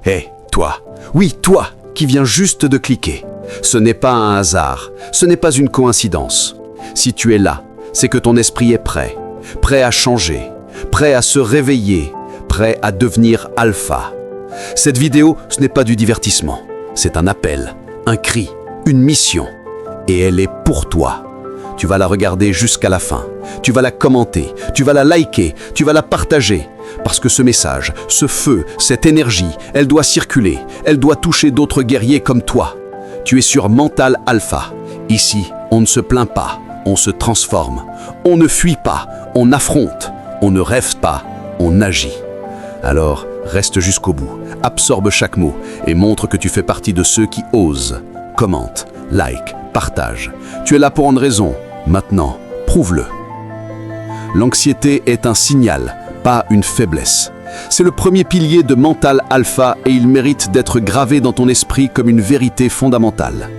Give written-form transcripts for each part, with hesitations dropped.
Hé, toi, oui, toi, qui viens juste de cliquer. Ce n'est pas un hasard, ce n'est pas une coïncidence. Si tu es là, c'est que ton esprit est prêt, prêt à changer, prêt à se réveiller, prêt à devenir alpha. Cette vidéo, ce n'est pas du divertissement, c'est un appel, un cri, une mission. Et elle est pour toi. Tu vas la regarder jusqu'à la fin, tu vas la commenter, tu vas la liker, tu vas la partager. Parce que ce message, ce feu, cette énergie, elle doit circuler, elle doit toucher d'autres guerriers comme toi. Tu es sur Mental Alpha. Ici, on ne se plaint pas, on se transforme. On ne fuit pas, on affronte. On ne rêve pas, on agit. Alors, reste jusqu'au bout, absorbe chaque mot et montre que tu fais partie de ceux qui osent. Commente, like, partage. Tu es là pour une raison. Maintenant, prouve-le. L'anxiété est un signal, pas une faiblesse. C'est le premier pilier de Mental Alpha et il mérite d'être gravé dans ton esprit comme une vérité fondamentale.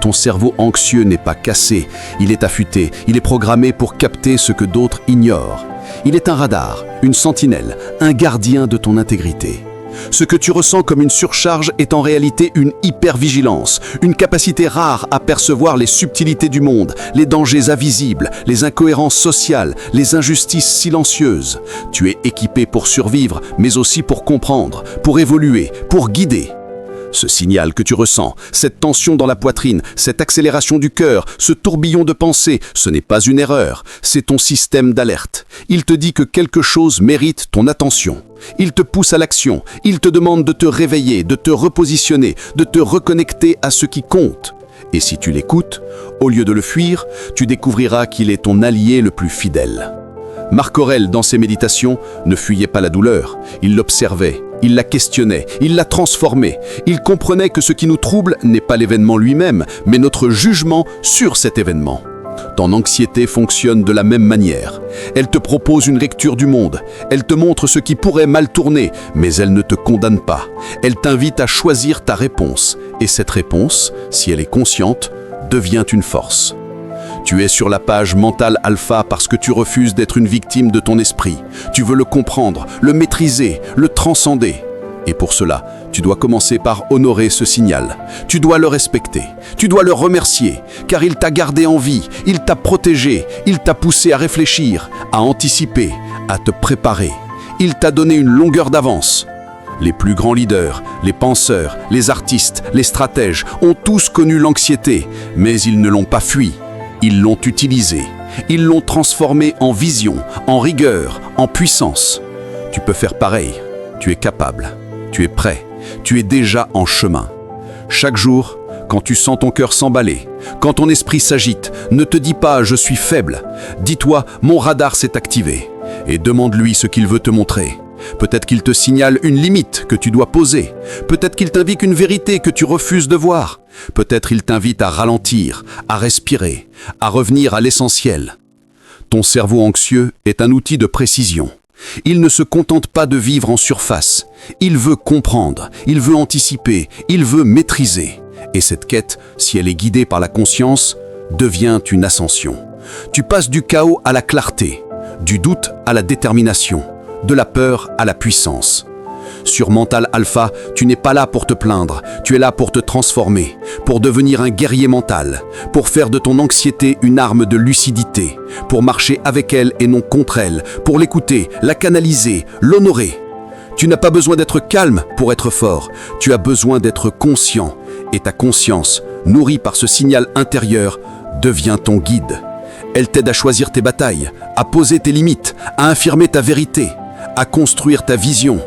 Ton cerveau anxieux n'est pas cassé, il est affûté, il est programmé pour capter ce que d'autres ignorent. Il est un radar, une sentinelle, un gardien de ton intégrité. Ce que tu ressens comme une surcharge est en réalité une hypervigilance, une capacité rare à percevoir les subtilités du monde, les dangers invisibles, les incohérences sociales, les injustices silencieuses. Tu es équipé pour survivre, mais aussi pour comprendre, pour évoluer, pour guider. Ce signal que tu ressens, cette tension dans la poitrine, cette accélération du cœur, ce tourbillon de pensée, ce n'est pas une erreur, c'est ton système d'alerte. Il te dit que quelque chose mérite ton attention. Il te pousse à l'action, il te demande de te réveiller, de te repositionner, de te reconnecter à ce qui compte. Et si tu l'écoutes, au lieu de le fuir, tu découvriras qu'il est ton allié le plus fidèle. Marc Aurèle, dans ses méditations, ne fuyait pas la douleur, il l'observait, il la questionnait, il la transformait. Il comprenait que ce qui nous trouble n'est pas l'événement lui-même, mais notre jugement sur cet événement. Ton anxiété fonctionne de la même manière. Elle te propose une lecture du monde, elle te montre ce qui pourrait mal tourner, mais elle ne te condamne pas. Elle t'invite à choisir ta réponse, et cette réponse, si elle est consciente, devient une force. Tu es sur la page Mental Alpha parce que tu refuses d'être une victime de ton esprit. Tu veux le comprendre, le maîtriser, le transcender. Et pour cela, tu dois commencer par honorer ce signal. Tu dois le respecter, tu dois le remercier, car il t'a gardé en vie, il t'a protégé, il t'a poussé à réfléchir, à anticiper, à te préparer. Il t'a donné une longueur d'avance. Les plus grands leaders, les penseurs, les artistes, les stratèges ont tous connu l'anxiété, mais ils ne l'ont pas fui. Ils l'ont utilisé, ils l'ont transformé en vision, en rigueur, en puissance. Tu peux faire pareil, tu es capable, tu es prêt, tu es déjà en chemin. Chaque jour, quand tu sens ton cœur s'emballer, quand ton esprit s'agite, ne te dis pas « je suis faible », dis-toi « mon radar s'est activé » et demande-lui ce qu'il veut te montrer. Peut-être qu'il te signale une limite que tu dois poser. Peut-être qu'il t'indique une vérité que tu refuses de voir. Peut-être il t'invite à ralentir, à respirer, à revenir à l'essentiel. Ton cerveau anxieux est un outil de précision. Il ne se contente pas de vivre en surface. Il veut comprendre, il veut anticiper, il veut maîtriser. Et cette quête, si elle est guidée par la conscience, devient une ascension. Tu passes du chaos à la clarté, du doute à la détermination, de la peur à la puissance. Sur Mental Alpha, tu n'es pas là pour te plaindre, tu es là pour te transformer, pour devenir un guerrier mental, pour faire de ton anxiété une arme de lucidité, pour marcher avec elle et non contre elle, pour l'écouter, la canaliser, l'honorer. Tu n'as pas besoin d'être calme pour être fort, tu as besoin d'être conscient, et ta conscience, nourrie par ce signal intérieur, devient ton guide. Elle t'aide à choisir tes batailles, à poser tes limites, à affirmer ta vérité, à construire ta vision.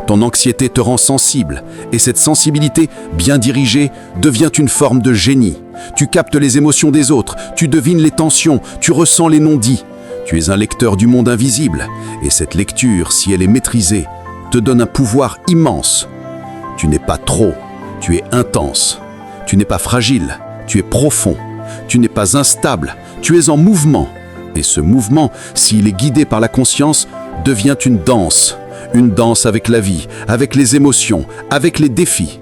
Ton anxiété te rend sensible, et cette sensibilité, bien dirigée, devient une forme de génie. Tu captes les émotions des autres, tu devines les tensions, tu ressens les non-dits. Tu es un lecteur du monde invisible, et cette lecture, si elle est maîtrisée, te donne un pouvoir immense. Tu n'es pas trop, tu es intense. Tu n'es pas fragile, tu es profond. Tu n'es pas instable, tu es en mouvement. Et ce mouvement, s'il est guidé par la conscience, devient une danse avec la vie, avec les émotions, avec les défis.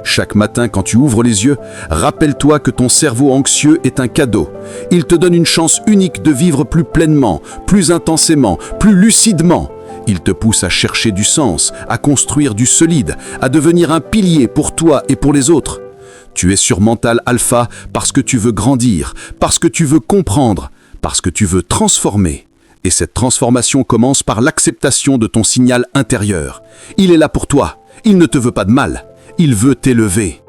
Chaque matin, quand tu ouvres les yeux, rappelle-toi que ton cerveau anxieux est un cadeau. Il te donne une chance unique de vivre plus pleinement, plus intensément, plus lucidement. Il te pousse à chercher du sens, à construire du solide, à devenir un pilier pour toi et pour les autres. Tu es sur Mental Alpha parce que tu veux grandir, parce que tu veux comprendre, parce que tu veux transformer. Et cette transformation commence par l'acceptation de ton signal intérieur. Il est là pour toi, il ne te veut pas de mal, il veut t'élever.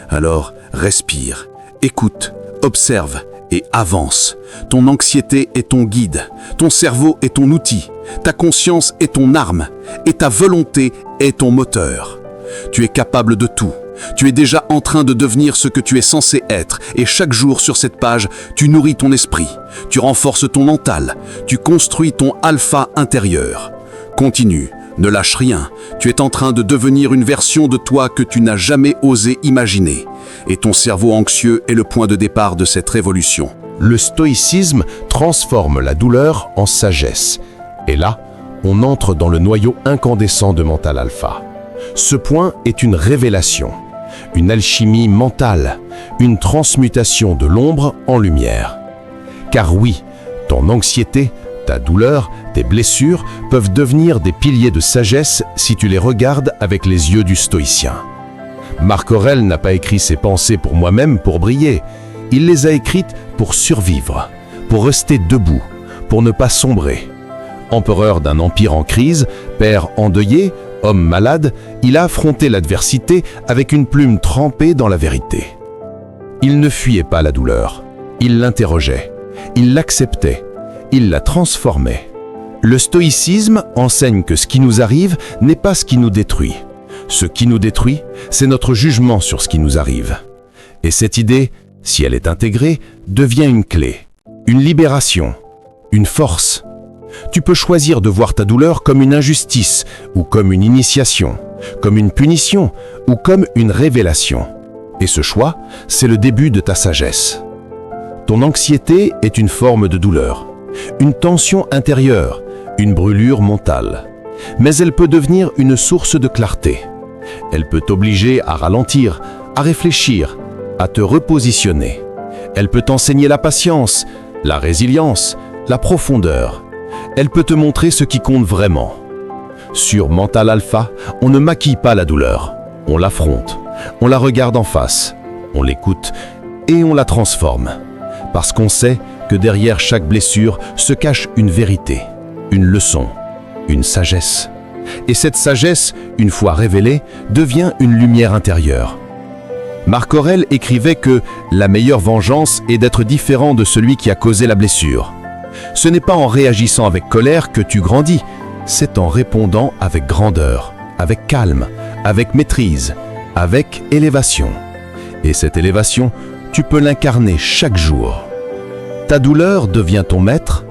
Alors, respire, écoute, observe et avance. Ton anxiété est ton guide, ton cerveau est ton outil, ta conscience est ton arme et ta volonté est ton moteur. Tu es capable de tout. Tu es déjà en train de devenir ce que tu es censé être et chaque jour sur cette page, tu nourris ton esprit, tu renforces ton mental, tu construis ton alpha intérieur. Continue, ne lâche rien, tu es en train de devenir une version de toi que tu n'as jamais osé imaginer. Et ton cerveau anxieux est le point de départ de cette révolution. Le stoïcisme transforme la douleur en sagesse. Et là, on entre dans le noyau incandescent de Mental Alpha. Ce point est une révélation, une alchimie mentale, une transmutation de l'ombre en lumière. Car oui, ton anxiété, ta douleur, tes blessures peuvent devenir des piliers de sagesse si tu les regardes avec les yeux du stoïcien. Marc Aurèle n'a pas écrit ses pensées pour moi-même pour briller. Il les a écrites pour survivre, pour rester debout, pour ne pas sombrer. Empereur d'un empire en crise, père endeuillé, homme malade, il a affronté l'adversité avec une plume trempée dans la vérité. Il ne fuyait pas la douleur, il l'interrogeait, il l'acceptait, il la transformait. Le stoïcisme enseigne que ce qui nous arrive n'est pas ce qui nous détruit. Ce qui nous détruit, c'est notre jugement sur ce qui nous arrive. Et cette idée, si elle est intégrée, devient une clé, une libération, une force. Tu peux choisir de voir ta douleur comme une injustice ou comme une initiation, comme une punition ou comme une révélation. Et ce choix, c'est le début de ta sagesse. Ton anxiété est une forme de douleur, une tension intérieure, une brûlure mentale. Mais elle peut devenir une source de clarté. Elle peut t'obliger à ralentir, à réfléchir, à te repositionner. Elle peut t'enseigner la patience, la résilience, la profondeur. Elle peut te montrer ce qui compte vraiment. Sur Mental Alpha, on ne maquille pas la douleur. On l'affronte, on la regarde en face, on l'écoute et on la transforme. Parce qu'on sait que derrière chaque blessure se cache une vérité, une leçon, une sagesse. Et cette sagesse, une fois révélée, devient une lumière intérieure. Marc Aurèle écrivait que la meilleure vengeance est d'être différent de celui qui a causé la blessure. Ce n'est pas en réagissant avec colère que tu grandis, c'est en répondant avec grandeur, avec calme, avec maîtrise, avec élévation. Et cette élévation, tu peux l'incarner chaque jour. Ta douleur devient ton maître,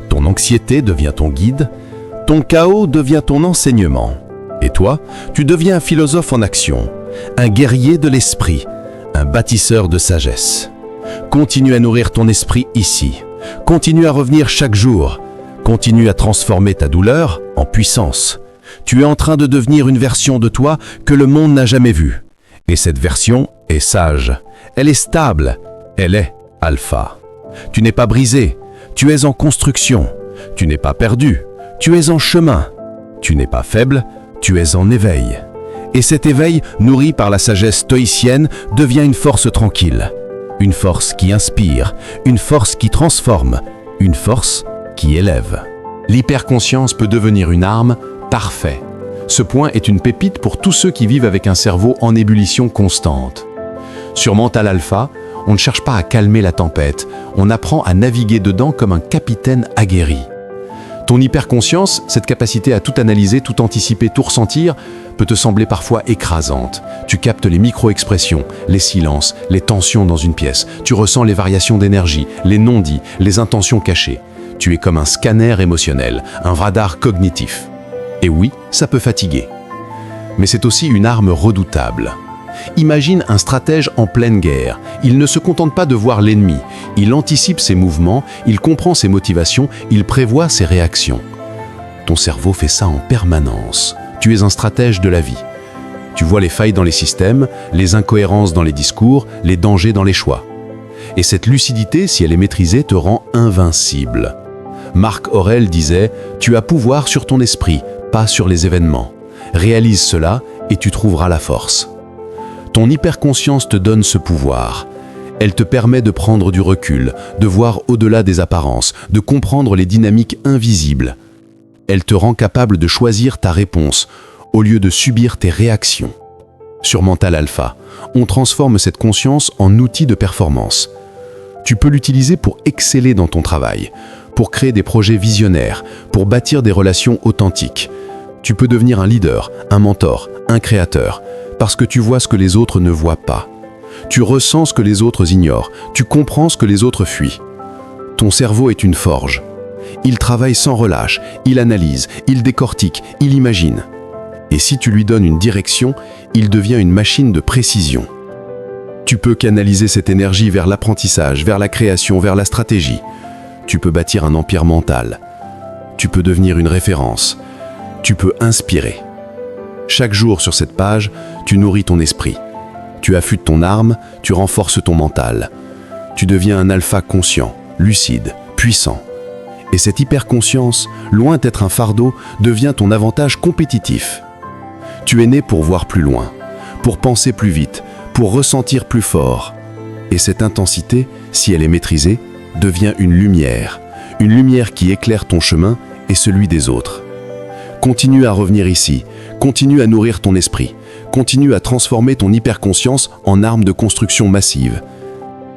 ton anxiété devient ton guide, ton chaos devient ton enseignement. Et toi, tu deviens un philosophe en action, un guerrier de l'esprit, un bâtisseur de sagesse. Continue à nourrir ton esprit ici. Continue à revenir chaque jour. Continue à transformer ta douleur en puissance. Tu es en train de devenir une version de toi que le monde n'a jamais vue. Et cette version est sage. Elle est stable. Elle est alpha. Tu n'es pas brisé. Tu es en construction. Tu n'es pas perdu. Tu es en chemin. Tu n'es pas faible. Tu es en éveil. Et cet éveil, nourri par la sagesse stoïcienne, devient une force tranquille. Une force qui inspire, une force qui transforme, une force qui élève. L'hyperconscience peut devenir une arme, parfait. Ce point est une pépite pour tous ceux qui vivent avec un cerveau en ébullition constante. Sur Mental Alpha, on ne cherche pas à calmer la tempête, on apprend à naviguer dedans comme un capitaine aguerri. Ton hyperconscience, cette capacité à tout analyser, tout anticiper, tout ressentir, peut te sembler parfois écrasante. Tu captes les micro-expressions, les silences, les tensions dans une pièce. Tu ressens les variations d'énergie, les non-dits, les intentions cachées. Tu es comme un scanner émotionnel, un radar cognitif. Et oui, ça peut fatiguer. Mais c'est aussi une arme redoutable. Imagine un stratège en pleine guerre. Il ne se contente pas de voir l'ennemi. Il anticipe ses mouvements, il comprend ses motivations, il prévoit ses réactions. Ton cerveau fait ça en permanence. Tu es un stratège de la vie. Tu vois les failles dans les systèmes, les incohérences dans les discours, les dangers dans les choix. Et cette lucidité, si elle est maîtrisée, te rend invincible. Marc Aurèle disait « Tu as pouvoir sur ton esprit, pas sur les événements. Réalise cela et tu trouveras la force. Ton hyperconscience te donne ce pouvoir. Elle te permet de prendre du recul, de voir au-delà des apparences, de comprendre les dynamiques invisibles. Elle te rend capable de choisir ta réponse au lieu de subir tes réactions. Sur Mental Alpha, on transforme cette conscience en outil de performance. Tu peux l'utiliser pour exceller dans ton travail, pour créer des projets visionnaires, pour bâtir des relations authentiques. Tu peux devenir un leader, un mentor, un créateur, parce que tu vois ce que les autres ne voient pas. Tu ressens ce que les autres ignorent, tu comprends ce que les autres fuient. Ton cerveau est une forge. Il travaille sans relâche, il analyse, il décortique, il imagine. Et si tu lui donnes une direction, il devient une machine de précision. Tu peux canaliser cette énergie vers l'apprentissage, vers la création, vers la stratégie. Tu peux bâtir un empire mental. Tu peux devenir une référence. Tu peux inspirer. Chaque jour sur cette page, tu nourris ton esprit. Tu affûtes ton arme, tu renforces ton mental. Tu deviens un alpha conscient, lucide, puissant. Et cette hyperconscience, loin d'être un fardeau, devient ton avantage compétitif. Tu es né pour voir plus loin, pour penser plus vite, pour ressentir plus fort. Et cette intensité, si elle est maîtrisée, devient une lumière qui éclaire ton chemin et celui des autres. Continue à revenir ici, continue à nourrir ton esprit, continue à transformer ton hyperconscience en arme de construction massive.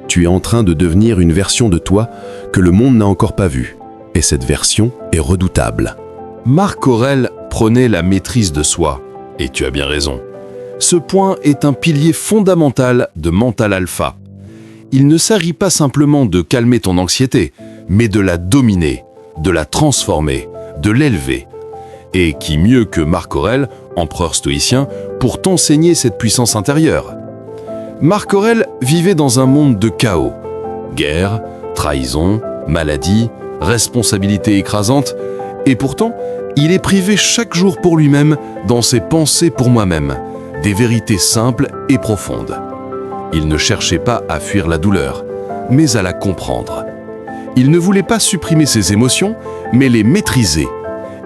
Tu es en train de devenir une version de toi que le monde n'a encore pas vue. Et cette version est redoutable. Marc Aurèle prônait la maîtrise de soi. Et tu as bien raison. Ce point est un pilier fondamental de Mental Alpha. Il ne s'agit pas simplement de calmer ton anxiété, mais de la dominer, de la transformer, de l'élever. Et qui mieux que Marc Aurèle, empereur stoïcien, pour t'enseigner cette puissance intérieure? Marc Aurèle vivait dans un monde de chaos. Guerre, trahison, maladie, responsabilité écrasante, et pourtant, il est privé chaque jour pour lui-même dans ses pensées pour moi-même, des vérités simples et profondes. Il ne cherchait pas à fuir la douleur, mais à la comprendre. Il ne voulait pas supprimer ses émotions, mais les maîtriser.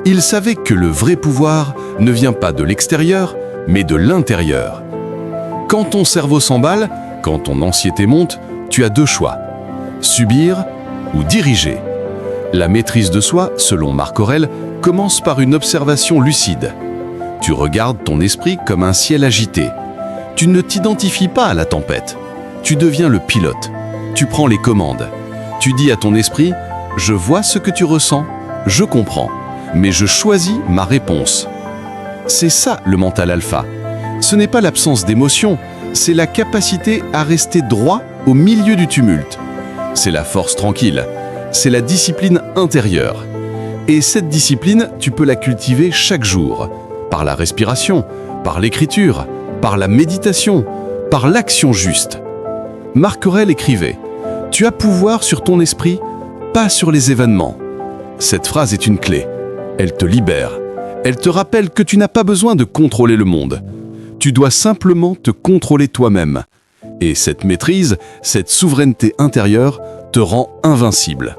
Il savait que le vrai pouvoir ne vient pas de l'extérieur, mais de l'intérieur. Quand ton cerveau s'emballe, quand ton anxiété monte, tu as deux choix: subir ou diriger. La maîtrise de soi, selon Marc Aurèle, commence par une observation lucide. Tu regardes ton esprit comme un ciel agité. Tu ne t'identifies pas à la tempête. Tu deviens le pilote. Tu prends les commandes. Tu dis à ton esprit: je vois ce que tu ressens, je comprends, mais je choisis ma réponse. C'est ça le mental alpha. Ce n'est pas l'absence d'émotion, c'est la capacité à rester droit au milieu du tumulte. C'est la force tranquille, c'est la discipline intérieure. Et cette discipline, tu peux la cultiver chaque jour, par la respiration, par l'écriture, par la méditation, par l'action juste. Marc Aurèle écrivait: « Tu as pouvoir sur ton esprit, pas sur les événements. » Cette phrase est une clé. Elle te libère. Elle te rappelle que tu n'as pas besoin de contrôler le monde. Tu dois simplement te contrôler toi-même. Et cette maîtrise, cette souveraineté intérieure te rend invincible.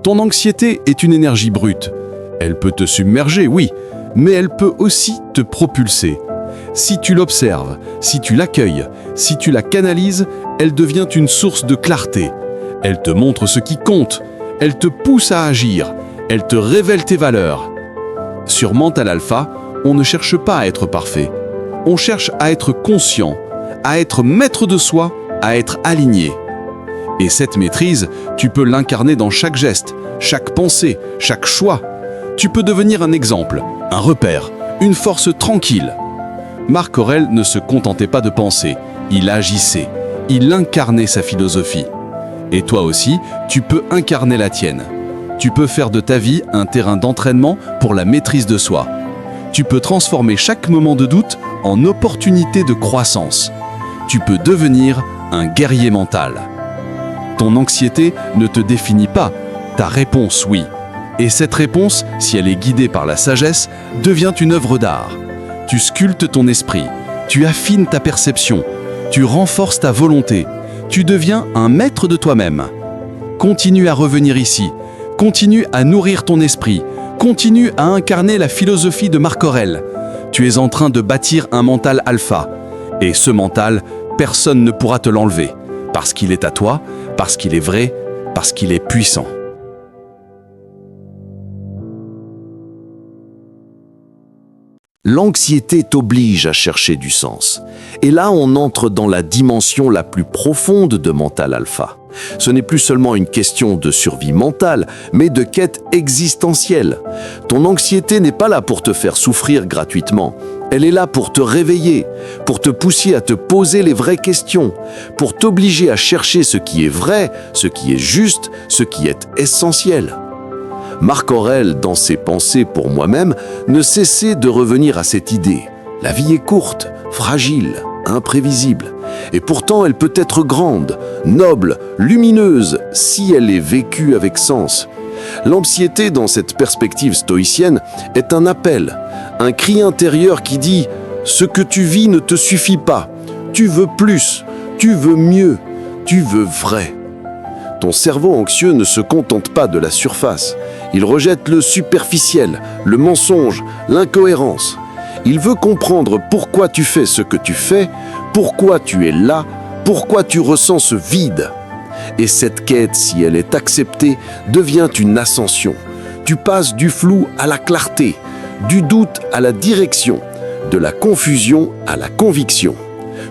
Ton anxiété est une énergie brute. Elle peut te submerger, oui, mais elle peut aussi te propulser. Si tu l'observes, si tu l'accueilles, si tu la canalises, elle devient une source de clarté. Elle te montre ce qui compte. Elle te pousse à agir. Elle te révèle tes valeurs. Sur Mental Alpha, on ne cherche pas à être parfait. On cherche à être conscient, à être maître de soi, à être aligné. Et cette maîtrise, tu peux l'incarner dans chaque geste, chaque pensée, chaque choix. Tu peux devenir un exemple, un repère, une force tranquille. Marc Aurèle ne se contentait pas de penser, il agissait, il incarnait sa philosophie. Et toi aussi, tu peux incarner la tienne. Tu peux faire de ta vie un terrain d'entraînement pour la maîtrise de soi. Tu peux transformer chaque moment de doute en opportunité de croissance. Tu peux devenir un guerrier mental. Ton anxiété ne te définit pas, ta réponse oui. Et cette réponse, si elle est guidée par la sagesse, devient une œuvre d'art. Tu sculptes ton esprit, tu affines ta perception, tu renforces ta volonté, tu deviens un maître de toi-même. Continue à revenir ici, continue à nourrir ton esprit, Continue à incarner la philosophie de Marc Aurèle. Tu es en train de bâtir un mental alpha. Et ce mental, personne ne pourra te l'enlever. Parce qu'il est à toi, parce qu'il est vrai, parce qu'il est puissant. L'anxiété t'oblige à chercher du sens. Et là, on entre dans la dimension la plus profonde de Mental Alpha. Ce n'est plus seulement une question de survie mentale, mais de quête existentielle. Ton anxiété n'est pas là pour te faire souffrir gratuitement. Elle est là pour te réveiller, pour te pousser à te poser les vraies questions, pour t'obliger à chercher ce qui est vrai, ce qui est juste, ce qui est essentiel. Marc Aurèle, dans ses pensées pour moi-même, ne cessait de revenir à cette idée. La vie est courte, fragile, imprévisible. Et pourtant, elle peut être grande, noble, lumineuse, si elle est vécue avec sens. L'anxiété, dans cette perspective stoïcienne, est un appel, un cri intérieur qui dit « Ce que tu vis ne te suffit pas. Tu veux plus, tu veux mieux, tu veux vrai. » Ton cerveau anxieux ne se contente pas de la surface. Il rejette le superficiel, le mensonge, l'incohérence. Il veut comprendre pourquoi tu fais ce que tu fais, pourquoi tu es là, pourquoi tu ressens ce vide. Et cette quête, si elle est acceptée, devient une ascension. Tu passes du flou à la clarté, du doute à la direction, de la confusion à la conviction.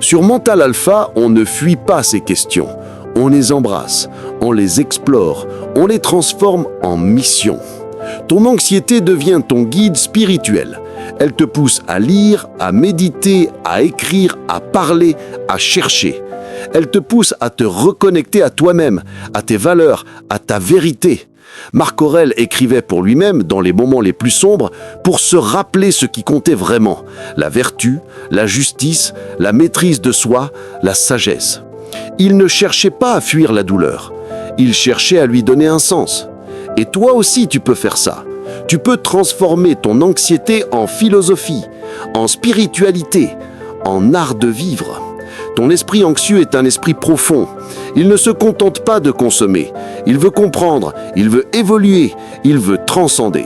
Sur Mental Alpha, on ne fuit pas ces questions. On les embrasse, on les explore, on les transforme en mission. Ton anxiété devient ton guide spirituel. Elle te pousse à lire, à méditer, à écrire, à parler, à chercher. Elle te pousse à te reconnecter à toi-même, à tes valeurs, à ta vérité. Marc Aurèle écrivait pour lui-même, dans les moments les plus sombres, pour se rappeler ce qui comptait vraiment, la vertu, la justice, la maîtrise de soi, la sagesse. Il ne cherchait pas à fuir la douleur, il cherchait à lui donner un sens. Et toi aussi tu peux faire ça. Tu peux transformer ton anxiété en philosophie, en spiritualité, en art de vivre. Ton esprit anxieux est un esprit profond. Il ne se contente pas de consommer. Il veut comprendre, il veut évoluer, il veut transcender.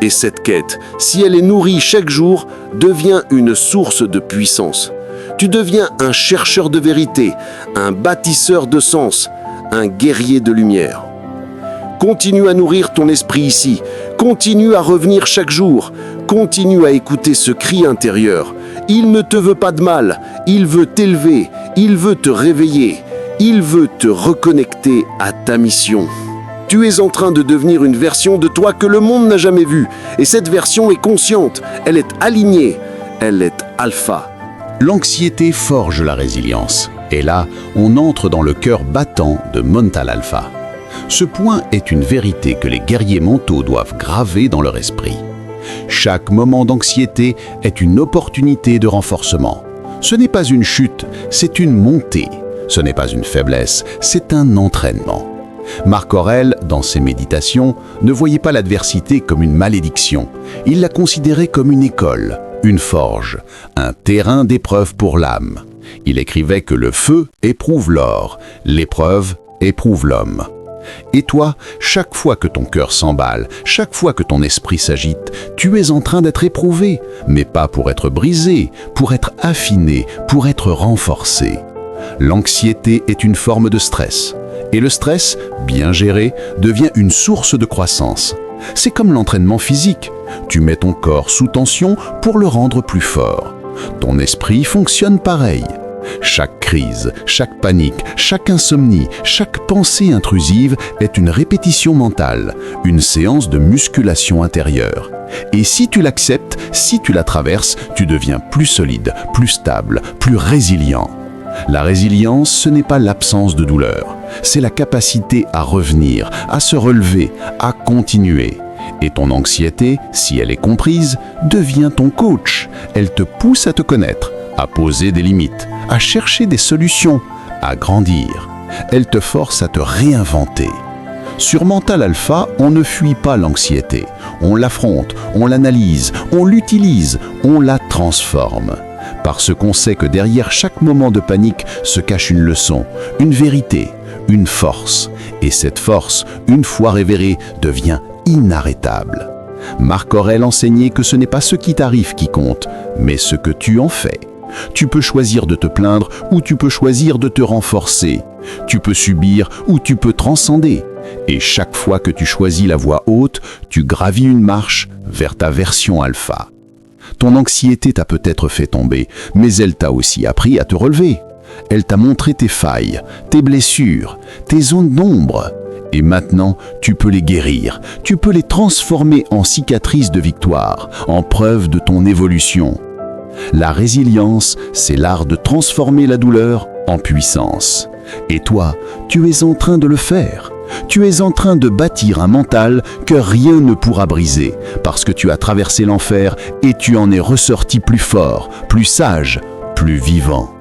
Et cette quête, si elle est nourrie chaque jour, devient une source de puissance. Tu deviens un chercheur de vérité, un bâtisseur de sens, un guerrier de lumière. Continue à nourrir ton esprit ici. Continue à revenir chaque jour. Continue à écouter ce cri intérieur. Il ne te veut pas de mal. Il veut t'élever. Il veut te réveiller. Il veut te reconnecter à ta mission. Tu es en train de devenir une version de toi que le monde n'a jamais vue. Et cette version est consciente. Elle est alignée. Elle est alpha. L'anxiété forge la résilience. Et là, on entre dans le cœur battant de Mental Alpha. Ce point est une vérité que les guerriers mentaux doivent graver dans leur esprit. Chaque moment d'anxiété est une opportunité de renforcement. Ce n'est pas une chute, c'est une montée. Ce n'est pas une faiblesse, c'est un entraînement. Marc Aurèle, dans ses méditations, ne voyait pas l'adversité comme une malédiction. Il la considérait comme une école, une forge, un terrain d'épreuve pour l'âme. Il écrivait que le feu éprouve l'or, l'épreuve éprouve l'homme. Et toi, chaque fois que ton cœur s'emballe, chaque fois que ton esprit s'agite, tu es en train d'être éprouvé, mais pas pour être brisé, pour être affiné, pour être renforcé. L'anxiété est une forme de stress. Et le stress, bien géré, devient une source de croissance. C'est comme l'entraînement physique. Tu mets ton corps sous tension pour le rendre plus fort. Ton esprit fonctionne pareil. Chaque crise, chaque panique, chaque insomnie, chaque pensée intrusive est une répétition mentale, une séance de musculation intérieure. Et si tu l'acceptes, si tu la traverses, tu deviens plus solide, plus stable, plus résilient. La résilience, ce n'est pas l'absence de douleur, c'est la capacité à revenir, à se relever, à continuer. Et ton anxiété, si elle est comprise, devient ton coach. Elle te pousse à te connaître, à poser des limites, à chercher des solutions, à grandir. Elle te force à te réinventer. Sur Mental Alpha, on ne fuit pas l'anxiété. On l'affronte, on l'analyse, on l'utilise, on la transforme. Parce qu'on sait que derrière chaque moment de panique se cache une leçon, une vérité, une force. Et cette force, une fois révélée, devient inarrêtable. Marc Aurèle enseignait que ce n'est pas ce qui t'arrive qui compte, mais ce que tu en fais. Tu peux choisir de te plaindre ou tu peux choisir de te renforcer. Tu peux subir ou tu peux transcender. Et chaque fois que tu choisis la voie haute, tu gravis une marche vers ta version alpha. Ton anxiété t'a peut-être fait tomber, mais elle t'a aussi appris à te relever. Elle t'a montré tes failles, tes blessures, tes zones d'ombre. Et maintenant, tu peux les guérir, tu peux les transformer en cicatrices de victoire, en preuve de ton évolution. La résilience, c'est l'art de transformer la douleur en puissance. Et toi, tu es en train de le faire. Tu es en train de bâtir un mental que rien ne pourra briser, parce que tu as traversé l'enfer et tu en es ressorti plus fort, plus sage, plus vivant.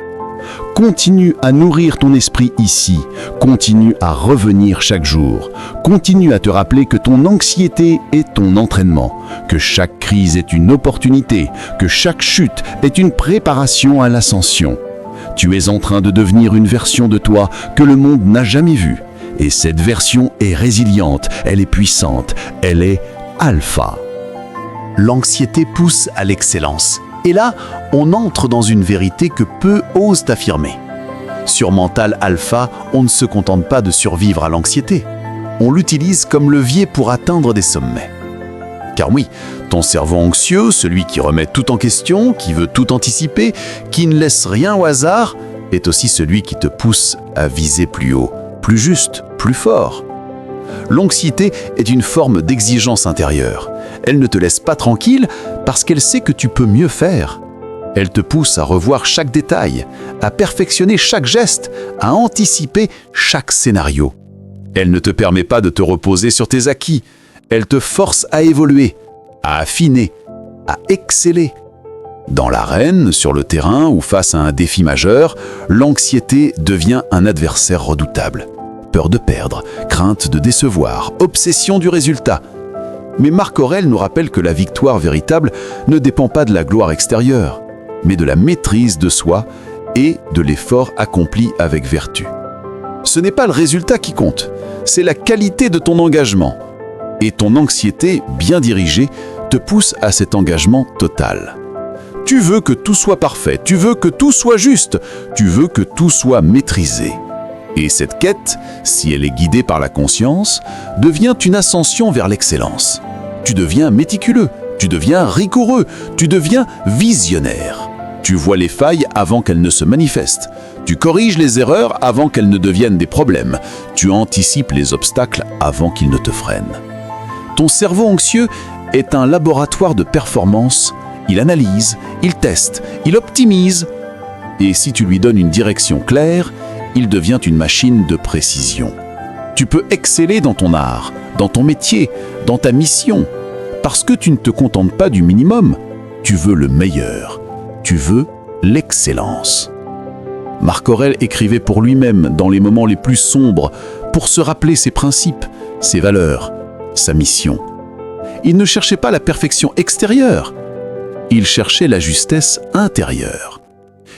Continue à nourrir ton esprit ici, continue à revenir chaque jour, continue à te rappeler que ton anxiété est ton entraînement, que chaque crise est une opportunité, que chaque chute est une préparation à l'ascension. Tu es en train de devenir une version de toi que le monde n'a jamais vue. Et cette version est résiliente, elle est puissante, elle est alpha. L'anxiété pousse à l'excellence. Et là, on entre dans une vérité que peu osent affirmer. Sur Mental Alpha, on ne se contente pas de survivre à l'anxiété. On l'utilise comme levier pour atteindre des sommets. Car oui, ton cerveau anxieux, celui qui remet tout en question, qui veut tout anticiper, qui ne laisse rien au hasard, est aussi celui qui te pousse à viser plus haut, plus juste, plus fort. L'anxiété est une forme d'exigence intérieure. Elle ne te laisse pas tranquille parce qu'elle sait que tu peux mieux faire. Elle te pousse à revoir chaque détail, à perfectionner chaque geste, à anticiper chaque scénario. Elle ne te permet pas de te reposer sur tes acquis. Elle te force à évoluer, à affiner, à exceller. Dans l'arène, sur le terrain ou face à un défi majeur, l'anxiété devient un adversaire redoutable. Peur de perdre, crainte de décevoir, obsession du résultat. Mais Marc Aurèle nous rappelle que la victoire véritable ne dépend pas de la gloire extérieure, mais de la maîtrise de soi et de l'effort accompli avec vertu. Ce n'est pas le résultat qui compte, c'est la qualité de ton engagement. Et ton anxiété, bien dirigée, te pousse à cet engagement total. Tu veux que tout soit parfait, tu veux que tout soit juste, tu veux que tout soit maîtrisé. Et cette quête, si elle est guidée par la conscience, devient une ascension vers l'excellence. Tu deviens méticuleux, tu deviens rigoureux, tu deviens visionnaire. Tu vois les failles avant qu'elles ne se manifestent. Tu corriges les erreurs avant qu'elles ne deviennent des problèmes. Tu anticipes les obstacles avant qu'ils ne te freinent. Ton cerveau anxieux est un laboratoire de performance. Il analyse, il teste, il optimise. Et si tu lui donnes une direction claire, il devient une machine de précision. Tu peux exceller dans ton art, dans ton métier, dans ta mission, parce que tu ne te contentes pas du minimum, tu veux le meilleur, tu veux l'excellence. Marc Aurèle écrivait pour lui-même dans les moments les plus sombres, pour se rappeler ses principes, ses valeurs, sa mission. Il ne cherchait pas la perfection extérieure, il cherchait la justesse intérieure.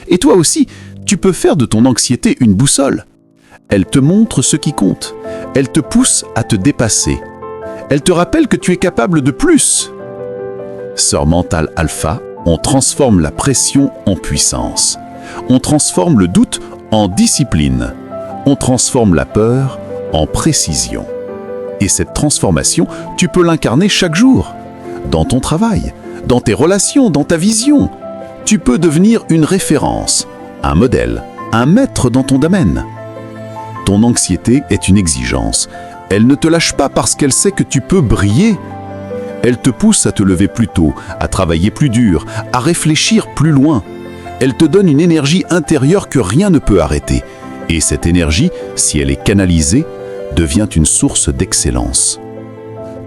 Et toi aussi, tu peux faire de ton anxiété une boussole. Elle te montre ce qui compte. Elle te pousse à te dépasser. Elle te rappelle que tu es capable de plus. Sur Mental Alpha, on transforme la pression en puissance. On transforme le doute en discipline. On transforme la peur en précision. Et cette transformation, tu peux l'incarner chaque jour. Dans ton travail, dans tes relations, dans ta vision. Tu peux devenir une référence, un modèle, un maître dans ton domaine. Ton anxiété est une exigence. Elle ne te lâche pas parce qu'elle sait que tu peux briller. Elle te pousse à te lever plus tôt, à travailler plus dur, à réfléchir plus loin. Elle te donne une énergie intérieure que rien ne peut arrêter. Et cette énergie, si elle est canalisée, devient une source d'excellence.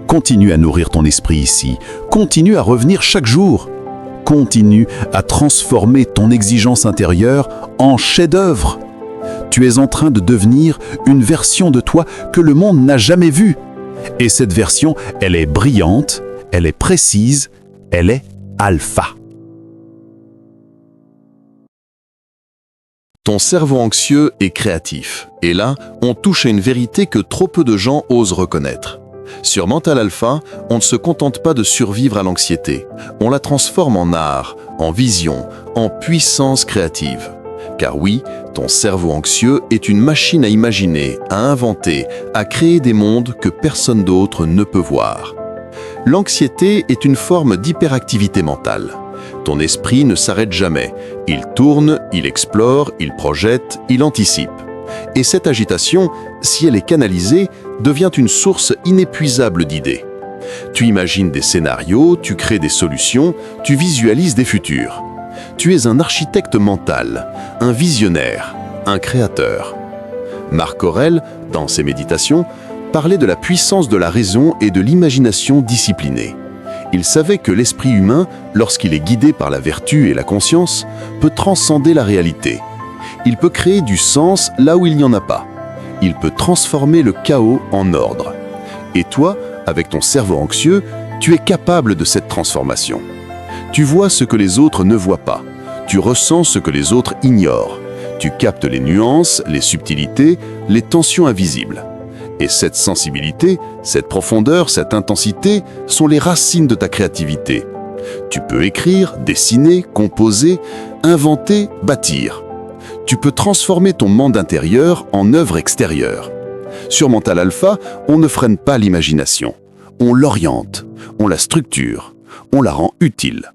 Continue à nourrir ton esprit ici. Continue à revenir chaque jour. Continue à transformer ton exigence intérieure en chef-d'œuvre. Tu es en train de devenir une version de toi que le monde n'a jamais vue. Et cette version, elle est brillante, elle est précise, elle est alpha. Ton cerveau anxieux est créatif. Et là, on touche à une vérité que trop peu de gens osent reconnaître. Sur Mental Alpha, on ne se contente pas de survivre à l'anxiété. On la transforme en art, en vision, en puissance créative. Car oui, ton cerveau anxieux est une machine à imaginer, à inventer, à créer des mondes que personne d'autre ne peut voir. L'anxiété est une forme d'hyperactivité mentale. Ton esprit ne s'arrête jamais. Il tourne, il explore, il projette, il anticipe. Et cette agitation, si elle est canalisée, devient une source inépuisable d'idées. Tu imagines des scénarios, tu crées des solutions, tu visualises des futurs. Tu es un architecte mental, un visionnaire, un créateur. Marc Aurèle, dans ses méditations, parlait de la puissance de la raison et de l'imagination disciplinée. Il savait que l'esprit humain, lorsqu'il est guidé par la vertu et la conscience, peut transcender la réalité. Il peut créer du sens là où il n'y en a pas. Il peut transformer le chaos en ordre. Et toi, avec ton cerveau anxieux, tu es capable de cette transformation. Tu vois ce que les autres ne voient pas. Tu ressens ce que les autres ignorent. Tu captes les nuances, les subtilités, les tensions invisibles. Et cette sensibilité, cette profondeur, cette intensité sont les racines de ta créativité. Tu peux écrire, dessiner, composer, inventer, bâtir. Tu peux transformer ton monde intérieur en œuvre extérieure. Sur Mental Alpha, on ne freine pas l'imagination. On l'oriente, on la structure, on la rend utile.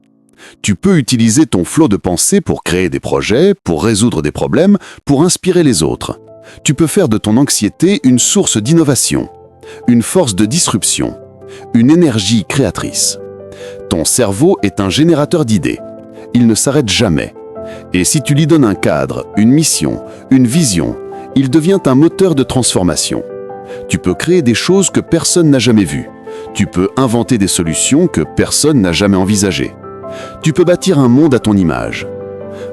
Tu peux utiliser ton flot de pensée pour créer des projets, pour résoudre des problèmes, pour inspirer les autres. Tu peux faire de ton anxiété une source d'innovation, une force de disruption, une énergie créatrice. Ton cerveau est un générateur d'idées. Il ne s'arrête jamais. Et si tu lui donnes un cadre, une mission, une vision, il devient un moteur de transformation. Tu peux créer des choses que personne n'a jamais vues. Tu peux inventer des solutions que personne n'a jamais envisagées. Tu peux bâtir un monde à ton image.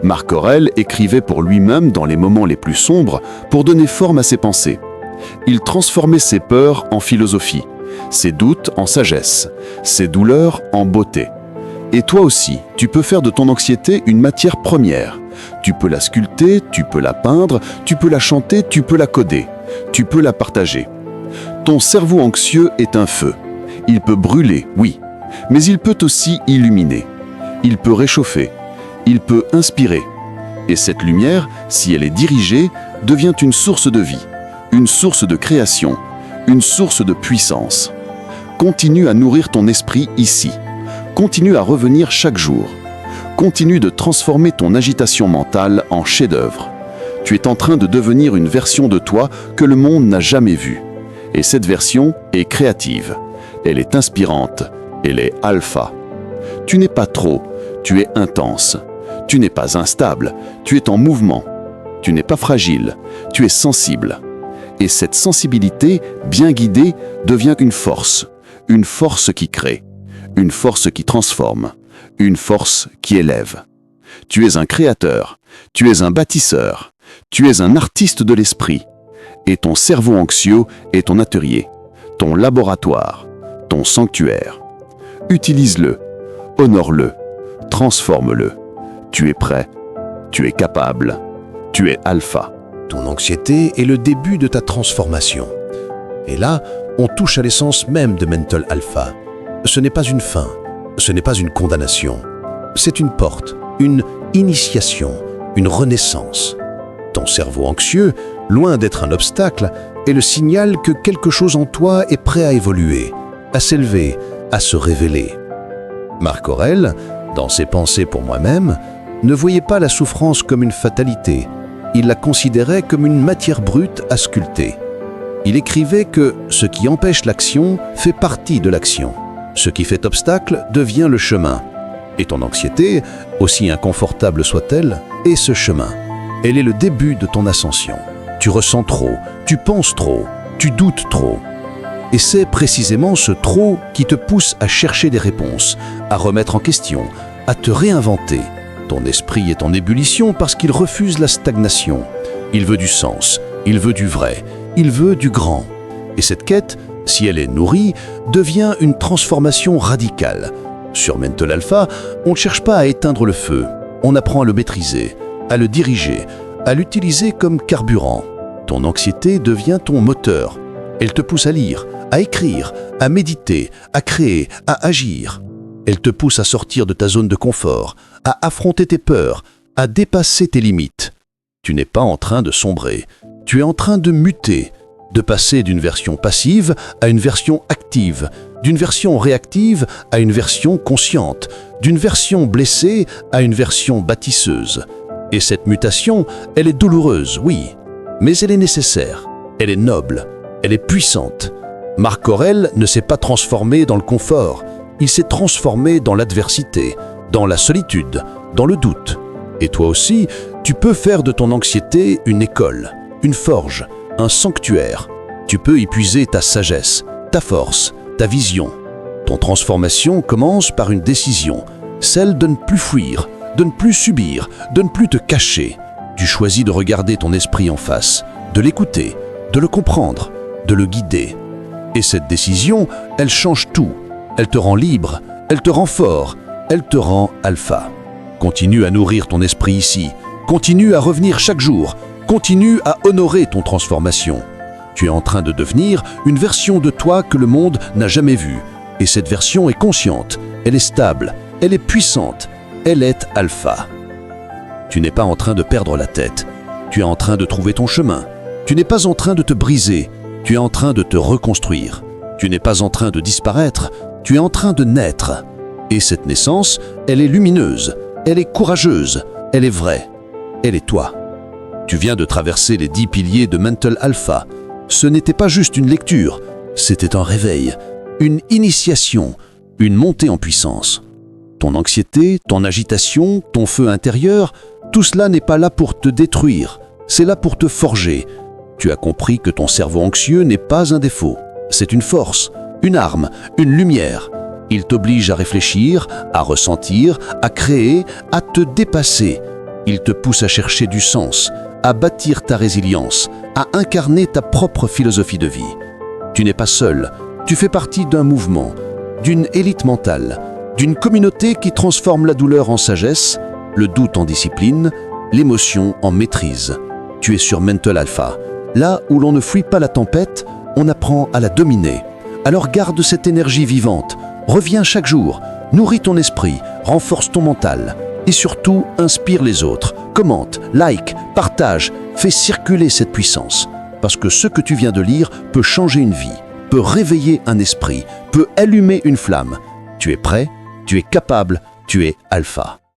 Marc Aurèle écrivait pour lui-même dans les moments les plus sombres pour donner forme à ses pensées. Il transformait ses peurs en philosophie, ses doutes en sagesse, ses douleurs en beauté. Et toi aussi, tu peux faire de ton anxiété une matière première. Tu peux la sculpter, tu peux la peindre, tu peux la chanter, tu peux la coder, tu peux la partager. Ton cerveau anxieux est un feu. Il peut brûler, oui, mais il peut aussi illuminer. Il peut réchauffer. Il peut inspirer. Et cette lumière, si elle est dirigée, devient une source de vie, une source de création, une source de puissance. Continue à nourrir ton esprit ici. Continue à revenir chaque jour. Continue de transformer ton agitation mentale en chef-d'œuvre. Tu es en train de devenir une version de toi que le monde n'a jamais vue. Et cette version est créative. Elle est inspirante. Elle est alpha. Tu n'es pas trop, tu es intense. Tu n'es pas instable, tu es en mouvement. Tu n'es pas fragile, tu es sensible. Et cette sensibilité, bien guidée, devient une force qui crée, une force qui transforme, une force qui élève. Tu es un créateur, tu es un bâtisseur, tu es un artiste de l'esprit. Et ton cerveau anxieux est ton atelier, ton laboratoire, ton sanctuaire. Utilise-le, honore-le, transforme-le. Tu es prêt, tu es capable, tu es alpha. Ton anxiété est le début de ta transformation. Et là, on touche à l'essence même de Mental Alpha. Ce n'est pas une fin, ce n'est pas une condamnation. C'est une porte, une initiation, une renaissance. Ton cerveau anxieux, loin d'être un obstacle, est le signal que quelque chose en toi est prêt à évoluer, à s'élever, à se révéler. Marc Aurèle, dans ses pensées pour moi-même, ne voyait pas la souffrance comme une fatalité. Il la considérait comme une matière brute à sculpter. Il écrivait que ce qui empêche l'action fait partie de l'action. Ce qui fait obstacle devient le chemin. Et ton anxiété, aussi inconfortable soit-elle, est ce chemin. Elle est le début de ton ascension. Tu ressens trop, tu penses trop, tu doutes trop. Et c'est précisément ce trop qui te pousse à chercher des réponses, à remettre en question, à te réinventer. Ton esprit est en ébullition parce qu'il refuse la stagnation. Il veut du sens, il veut du vrai, il veut du grand. Et cette quête, si elle est nourrie, devient une transformation radicale. Sur Mental Alpha, on ne cherche pas à éteindre le feu. On apprend à le maîtriser, à le diriger, à l'utiliser comme carburant. Ton anxiété devient ton moteur. Elle te pousse à lire, à écrire, à méditer, à créer, à agir. Elle te pousse à sortir de ta zone de confort, à affronter tes peurs, à dépasser tes limites. Tu n'es pas en train de sombrer, tu es en train de muter, de passer d'une version passive à une version active, d'une version réactive à une version consciente, d'une version blessée à une version bâtisseuse. Et cette mutation, elle est douloureuse, oui, mais elle est nécessaire, elle est noble, elle est puissante. Marc Aurèle ne s'est pas transformé dans le confort, il s'est transformé dans l'adversité, dans la solitude, dans le doute. Et toi aussi, tu peux faire de ton anxiété une école, une forge, un sanctuaire. Tu peux y puiser ta sagesse, ta force, ta vision. Ton transformation commence par une décision, celle de ne plus fuir, de ne plus subir, de ne plus te cacher. Tu choisis de regarder ton esprit en face, de l'écouter, de le comprendre, de le guider. Et cette décision, elle change tout. Elle te rend libre, elle te rend fort, elle te rend alpha. Continue à nourrir ton esprit ici, continue à revenir chaque jour, continue à honorer ton transformation. Tu es en train de devenir une version de toi que le monde n'a jamais vue. Et cette version est consciente, elle est stable, elle est puissante, elle est alpha. Tu n'es pas en train de perdre la tête, tu es en train de trouver ton chemin. Tu n'es pas en train de te briser, tu es en train de te reconstruire. Tu n'es pas en train de disparaître, tu es en train de naître. Et cette naissance, elle est lumineuse, elle est courageuse, elle est vraie, elle est toi. Tu viens de traverser les 10 piliers de Mental Alpha. Ce n'était pas juste une lecture, c'était un réveil, une initiation, une montée en puissance. Ton anxiété, ton agitation, ton feu intérieur, tout cela n'est pas là pour te détruire, c'est là pour te forger. Tu as compris que ton cerveau anxieux n'est pas un défaut, c'est une force, une arme, une lumière. Il t'oblige à réfléchir, à ressentir, à créer, à te dépasser. Il te pousse à chercher du sens, à bâtir ta résilience, à incarner ta propre philosophie de vie. Tu n'es pas seul, tu fais partie d'un mouvement, d'une élite mentale, d'une communauté qui transforme la douleur en sagesse, le doute en discipline, l'émotion en maîtrise. Tu es sur Mental Alpha. Là où l'on ne fuit pas la tempête, on apprend à la dominer. Alors garde cette énergie vivante, reviens chaque jour, nourris ton esprit, renforce ton mental et surtout inspire les autres. Commente, like, partage, fais circuler cette puissance. Parce que ce que tu viens de lire peut changer une vie, peut réveiller un esprit, peut allumer une flamme. Tu es prêt, tu es capable, tu es alpha.